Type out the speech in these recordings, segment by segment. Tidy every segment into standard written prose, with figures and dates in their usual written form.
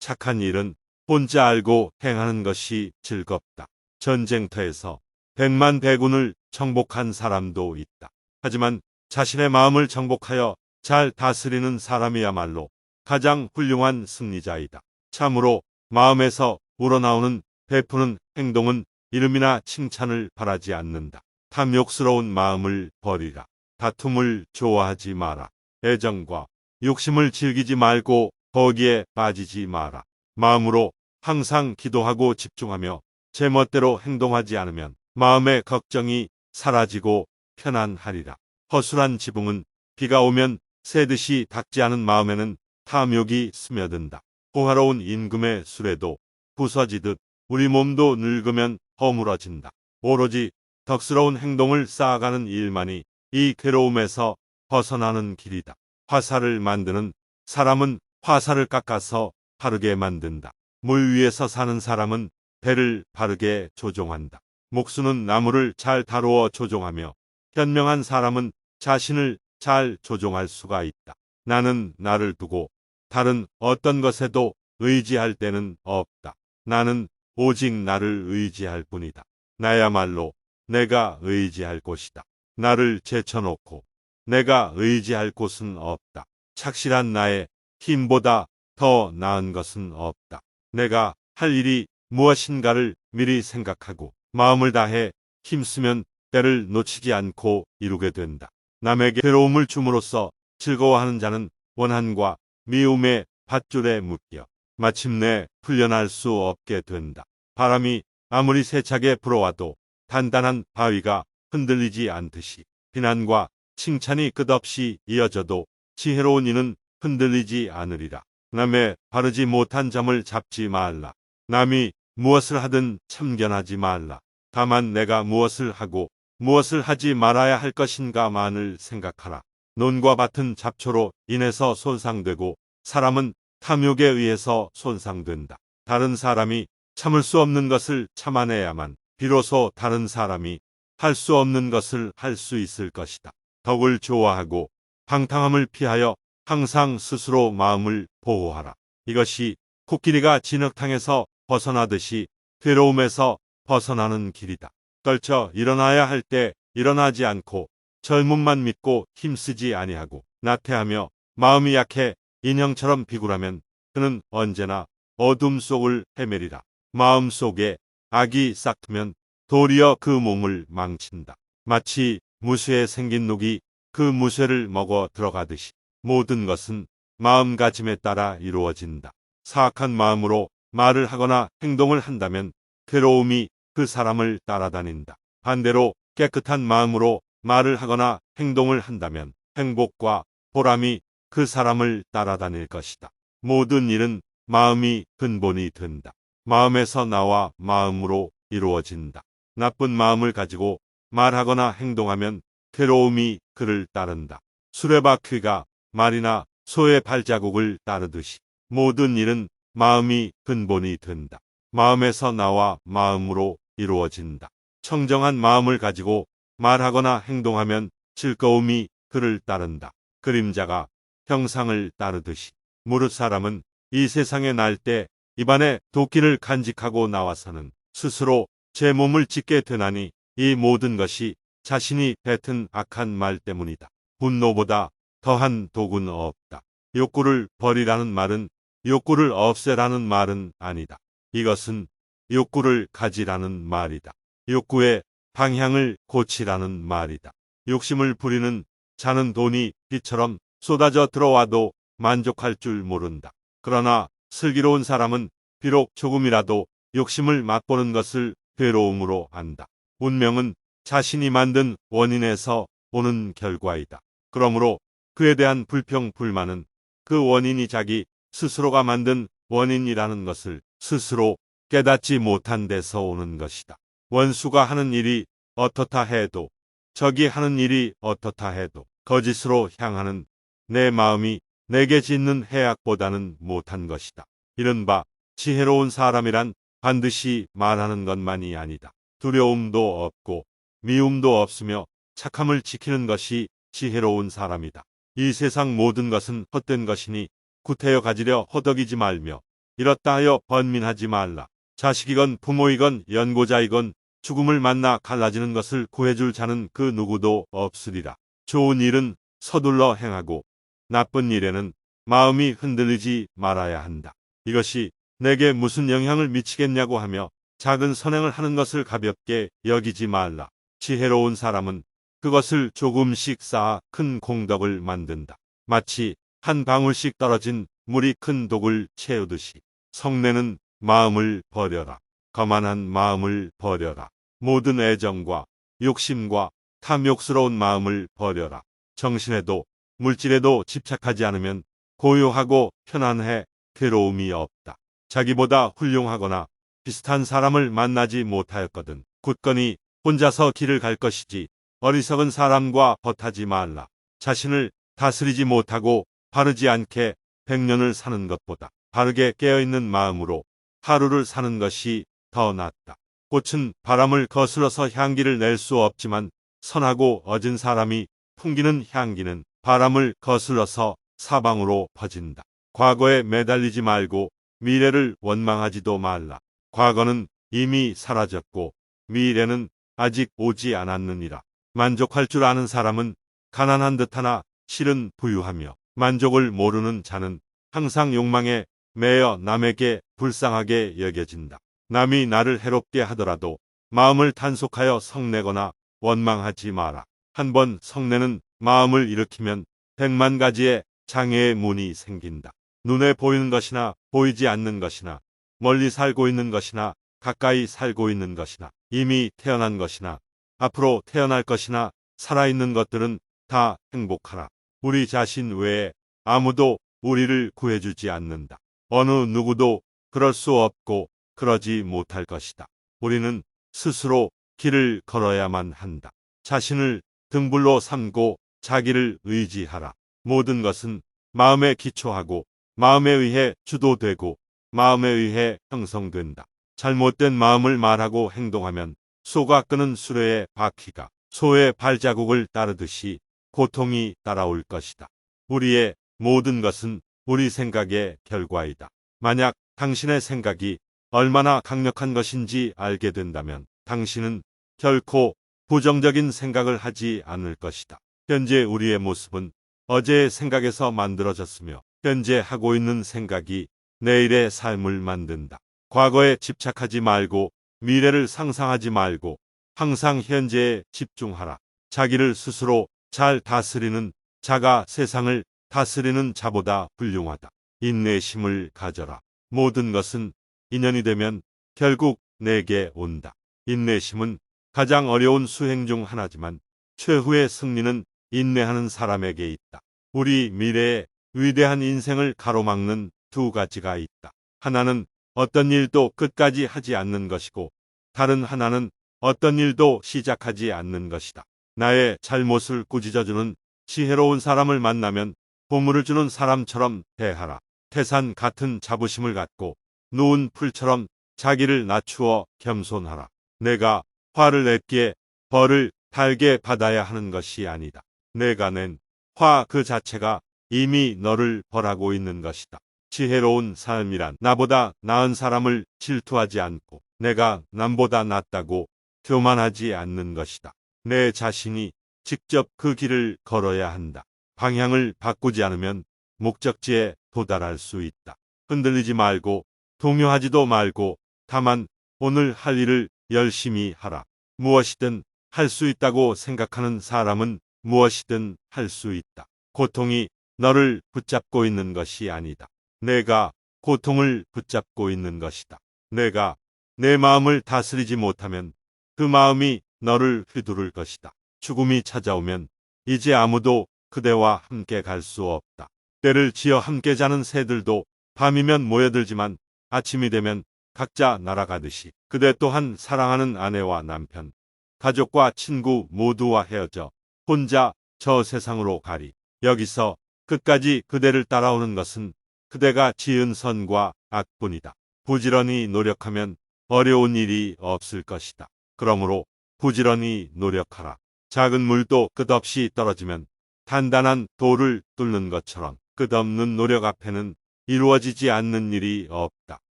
착한 일은 혼자 알고 행하는 것이 즐겁다. 전쟁터에서 백만 대군을 정복한 사람도 있다. 하지만 자신의 마음을 정복하여 잘 다스리는 사람이야말로 가장 훌륭한 승리자이다. 참으로 마음에서 우러나오는 베푸는 행동은 이름이나 칭찬을 바라지 않는다. 탐욕스러운 마음을 버리라. 다툼을 좋아하지 마라. 애정과 욕심을 즐기지 말고 거기에 빠지지 마라. 마음으로 항상 기도하고 집중하며 제멋대로 행동하지 않으면 마음의 걱정이 사라지고 편안하리라. 허술한 지붕은 비가 오면 새듯이 닦지 않은 마음에는 탐욕이 스며든다. 호화로운 임금의 수레도 부서지듯 우리 몸도 늙으면 허물어진다. 오로지 덕스러운 행동을 쌓아가는 일만이 이 괴로움에서 벗어나는 길이다. 화살을 만드는 사람은 화살을 깎아서 바르게 만든다. 물 위에서 사는 사람은 배를 바르게 조종한다. 목수는 나무를 잘 다루어 조종하며 현명한 사람은 자신을 잘 조종할 수가 있다. 나는 나를 두고 다른 어떤 것에도 의지할 때는 없다. 나는 오직 나를 의지할 뿐이다. 나야말로 내가 의지할 곳이다. 나를 제쳐놓고 내가 의지할 곳은 없다. 착실한 나의 힘보다 더 나은 것은 없다. 내가 할 일이 무엇인가를 미리 생각하고 마음을 다해 힘쓰면 때를 놓치지 않고 이루게 된다. 남에게 괴로움을 줌으로써 즐거워하는 자는 원한과 미움의 밧줄에 묶여 마침내 풀려날 수 없게 된다. 바람이 아무리 세차게 불어와도 단단한 바위가 흔들리지 않듯이 비난과 칭찬이 끝없이 이어져도 지혜로운 이는 흔들리지 않으리라. 남의 바르지 못한 점을 잡지 말라. 남이 무엇을 하든 참견하지 말라. 다만 내가 무엇을 하고 무엇을 하지 말아야 할 것인가만을 생각하라. 논과 밭은 잡초로 인해서 손상되고 사람은 탐욕에 의해서 손상된다. 다른 사람이 참을 수 없는 것을 참아내야만 비로소 다른 사람이 할 수 없는 것을 할 수 있을 것이다. 덕을 좋아하고 방탕함을 피하여 항상 스스로 마음을 보호하라. 이것이 코끼리가 진흙탕에서 벗어나듯이 괴로움에서 벗어나는 길이다. 떨쳐 일어나야 할 때 일어나지 않고 젊음만 믿고 힘쓰지 아니하고 나태하며 마음이 약해 인형처럼 비굴하면 그는 언제나 어둠 속을 헤매리라. 마음 속에 악이 싹트면 도리어 그 몸을 망친다. 마치 무쇠에 생긴 녹이 그 무쇠를 먹어 들어가듯이 모든 것은 마음가짐에 따라 이루어진다. 사악한 마음으로 말을 하거나 행동을 한다면 괴로움이 그 사람을 따라다닌다. 반대로 깨끗한 마음으로 말을 하거나 행동을 한다면 행복과 보람이 그 사람을 따라다닐 것이다. 모든 일은 마음이 근본이 된다. 마음에서 나와 마음으로 이루어진다. 나쁜 마음을 가지고 말하거나 행동하면 괴로움이 그를 따른다. 수레바퀴가 말이나 소의 발자국을 따르듯이 모든 일은 마음이 근본이 된다. 마음에서 나와 마음으로 이루어진다. 청정한 마음을 가지고 말하거나 행동하면 즐거움이 그를 따른다. 그림자가 형상을 따르듯이 무릇 사람은 이 세상에 날 때 입안에 도끼를 간직하고 나와서는 스스로 제 몸을 찢게 되나니 이 모든 것이 자신이 뱉은 악한 말 때문이다. 분노보다 더한 독은 없다. 욕구를 버리라는 말은 욕구를 없애라는 말은 아니다. 이것은 욕구를 가지라는 말이다. 욕구의 방향을 고치라는 말이다. 욕심을 부리는 자는 돈이 비처럼 쏟아져 들어와도 만족할 줄 모른다. 그러나 슬기로운 사람은 비록 조금이라도 욕심을 맛보는 것을 괴로움으로 안다. 운명은 자신이 만든 원인에서 오는 결과이다. 그러므로 그에 대한 불평, 불만은 그 원인이 자기 스스로가 만든 원인이라는 것을 스스로 깨닫지 못한 데서 오는 것이다. 원수가 하는 일이 어떻다 해도 적이 하는 일이 어떻다 해도 거짓으로 향하는 내 마음이 내게 짓는 해악보다는 못한 것이다. 이른바 지혜로운 사람이란 반드시 말하는 것만이 아니다. 두려움도 없고 미움도 없으며 착함을 지키는 것이 지혜로운 사람이다. 이 세상 모든 것은 헛된 것이니 구태여 가지려 허덕이지 말며 이렇다 하여 번민하지 말라. 자식이건 부모이건 연고자이건 죽음을 만나 갈라지는 것을 구해줄 자는 그 누구도 없으리라. 좋은 일은 서둘러 행하고 나쁜 일에는 마음이 흔들리지 말아야 한다. 이것이 내게 무슨 영향을 미치겠냐고 하며 작은 선행을 하는 것을 가볍게 여기지 말라. 지혜로운 사람은 그것을 조금씩 쌓아 큰 공덕을 만든다. 마치 한 방울씩 떨어진 물이 큰 독을 채우듯이 성내는 마음을 버려라. 거만한 마음을 버려라. 모든 애정과 욕심과 탐욕스러운 마음을 버려라. 정신에도 물질에도 집착하지 않으면 고요하고 편안해 괴로움이 없다. 자기보다 훌륭하거나 비슷한 사람을 만나지 못하였거든 굳건히 혼자서 길을 갈 것이지 어리석은 사람과 벗하지 말라. 자신을 다스리지 못하고 바르지 않게 100년을 사는 것보다 바르게 깨어있는 마음으로 하루를 사는 것이 더 낫다. 꽃은 바람을 거슬러서 향기를 낼 수 없지만 선하고 어진 사람이 풍기는 향기는 바람을 거슬러서 사방으로 퍼진다. 과거에 매달리지 말고 미래를 원망하지도 말라. 과거는 이미 사라졌고 미래는 아직 오지 않았느니라. 만족할 줄 아는 사람은 가난한 듯하나 실은 부유하며 만족을 모르는 자는 항상 욕망에 매여 남에게 불쌍하게 여겨진다. 남이 나를 해롭게 하더라도 마음을 단속하여 성내거나 원망하지 마라. 한번 성내는 마음을 일으키면 100만 가지의 장애의 문이 생긴다. 눈에 보이는 것이나 보이지 않는 것이나 멀리 살고 있는 것이나 가까이 살고 있는 것이나 이미 태어난 것이나 앞으로 태어날 것이나 살아있는 것들은 다 행복하라. 우리 자신 외에 아무도 우리를 구해주지 않는다. 어느 누구도 그럴 수 없고 그러지 못할 것이다. 우리는 스스로 길을 걸어야만 한다. 자신을 등불로 삼고 자기를 의지하라. 모든 것은 마음에 기초하고 마음에 의해 주도되고 마음에 의해 형성된다. 잘못된 마음을 말하고 행동하면 소가 끄는 수레의 바퀴가 소의 발자국을 따르듯이 고통이 따라올 것이다. 우리의 모든 것은 우리 생각의 결과이다. 만약 당신의 생각이 얼마나 강력한 것인지 알게 된다면 당신은 결코 부정적인 생각을 하지 않을 것이다. 현재 우리의 모습은 어제의 생각에서 만들어졌으며 현재 하고 있는 생각이 내일의 삶을 만든다. 과거에 집착하지 말고 미래를 상상하지 말고 항상 현재에 집중하라. 자기를 스스로 잘 다스리는 자가 세상을 다스리는 자보다 훌륭하다. 인내심을 가져라. 모든 것은 인연이 되면 결국 내게 온다. 인내심은 가장 어려운 수행 중 하나지만 최후의 승리는 인내하는 사람에게 있다. 우리 미래의 위대한 인생을 가로막는 두 가지가 있다. 하나는 어떤 일도 끝까지 하지 않는 것이고 다른 하나는 어떤 일도 시작하지 않는 것이다. 나의 잘못을 꾸짖어주는 지혜로운 사람을 만나면 보물을 주는 사람처럼 대하라. 태산 같은 자부심을 갖고 누운 풀처럼 자기를 낮추어 겸손하라. 내가 화를 냈기에 벌을 달게 받아야 하는 것이 아니다. 내가 낸 화 그 자체가 이미 너를 벌하고 있는 것이다. 지혜로운 삶이란 나보다 나은 사람을 질투하지 않고 내가 남보다 낫다고 교만하지 않는 것이다. 내 자신이 직접 그 길을 걸어야 한다. 방향을 바꾸지 않으면 목적지에 도달할 수 있다. 흔들리지 말고 동요하지도 말고 다만 오늘 할 일을 열심히 하라. 무엇이든 할 수 있다고 생각하는 사람은 무엇이든 할 수 있다. 고통이 너를 붙잡고 있는 것이 아니다. 내가 고통을 붙잡고 있는 것이다. 내가 내 마음을 다스리지 못하면 그 마음이 너를 휘두를 것이다. 죽음이 찾아오면 이제 아무도 그대와 함께 갈 수 없다. 때를 지어 함께 자는 새들도 밤이면 모여들지만 아침이 되면 각자 날아가듯이 그대 또한 사랑하는 아내와 남편, 가족과 친구 모두와 헤어져 혼자 저 세상으로 가리. 여기서 끝까지 그대를 따라오는 것은 그대가 지은 선과 악뿐이다. 부지런히 노력하면 어려운 일이 없을 것이다. 그러므로 부지런히 노력하라. 작은 물도 끝없이 떨어지면 단단한 돌을 뚫는 것처럼 끝없는 노력 앞에는 이루어지지 않는 일이 없다.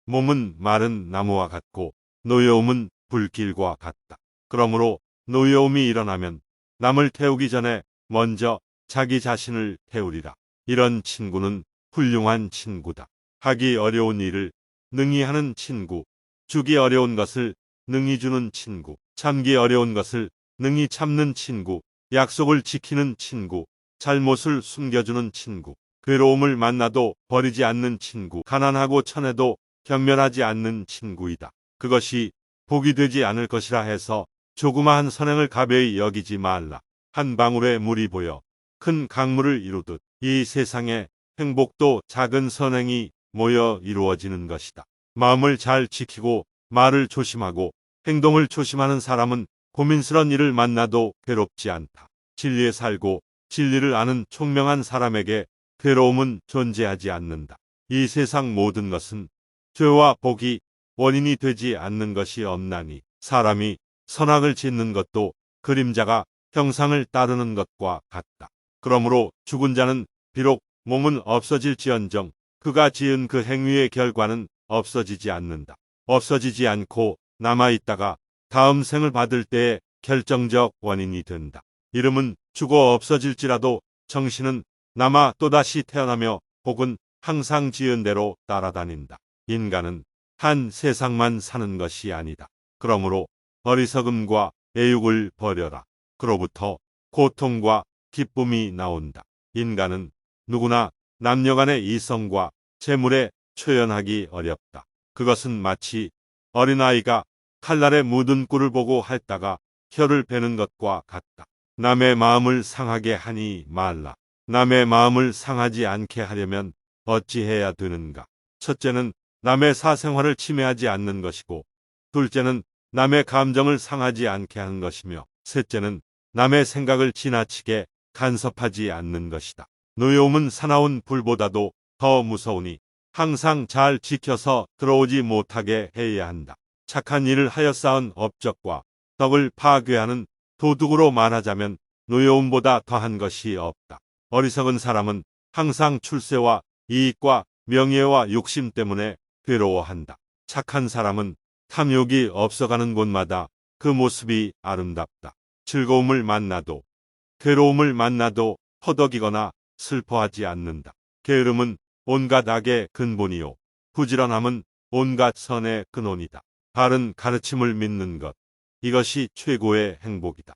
몸은 마른 나무와 같고 노여움은 불길과 같다. 그러므로 노여움이 일어나면 남을 태우기 전에 먼저 자기 자신을 태우리라. 이런 친구는 훌륭한 친구다. 하기 어려운 일을 능히 하는 친구, 주기 어려운 것을 능히 주는 친구, 참기 어려운 것을 능히 참는 친구, 약속을 지키는 친구, 잘못을 숨겨주는 친구, 괴로움을 만나도 버리지 않는 친구, 가난하고 천해도 경멸하지 않는 친구이다. 그것이 복이 되지 않을 것이라 해서 조그마한 선행을 가벼이 여기지 말라. 한 방울의 물이 보여 큰 강물을 이루듯 이 세상에 행복도 작은 선행이 모여 이루어지는 것이다. 마음을 잘 지키고 말을 조심하고 행동을 조심하는 사람은 고민스런 일을 만나도 괴롭지 않다. 진리에 살고 진리를 아는 총명한 사람에게 괴로움은 존재하지 않는다. 이 세상 모든 것은 죄와 복이 원인이 되지 않는 것이 없나니 사람이 선악을 짓는 것도 그림자가 형상을 따르는 것과 같다. 그러므로 죽은 자는 비록 몸은 없어질지언정 그가 지은 그 행위의 결과는 없어지지 않는다. 없어지지 않고 남아있다가 다음 생을 받을 때에 결정적 원인이 된다. 이름은 죽어 없어질지라도 정신은 남아 또다시 태어나며 복은 항상 지은 대로 따라다닌다. 인간은 한 세상만 사는 것이 아니다. 그러므로 어리석음과 애욕을 버려라. 그로부터 고통과 기쁨이 나온다. 인간은 누구나 남녀간의 이성과 재물에 초연하기 어렵다. 그것은 마치 어린아이가 칼날에 묻은 꿀을 보고 핥다가 혀를 베는 것과 같다. 남의 마음을 상하게 하니 말라. 남의 마음을 상하지 않게 하려면 어찌해야 되는가? 첫째는 남의 사생활을 침해하지 않는 것이고, 둘째는 남의 감정을 상하지 않게 하는 것이며, 셋째는 남의 생각을 지나치게 간섭하지 않는 것이다. 노여움은 사나운 불보다도 더 무서우니 항상 잘 지켜서 들어오지 못하게 해야 한다. 착한 일을 하여 쌓은 업적과 덕을 파괴하는 도둑으로 말하자면 노여움보다 더한 것이 없다. 어리석은 사람은 항상 출세와 이익과 명예와 욕심 때문에 괴로워한다. 착한 사람은 탐욕이 없어가는 곳마다 그 모습이 아름답다. 즐거움을 만나도 괴로움을 만나도 허덕이거나 슬퍼하지 않는다. 게으름은 온갖 악의 근본이요 부지런함은 온갖 선의 근원이다. 바른 가르침을 믿는 것, 이것이 최고의 행복이다.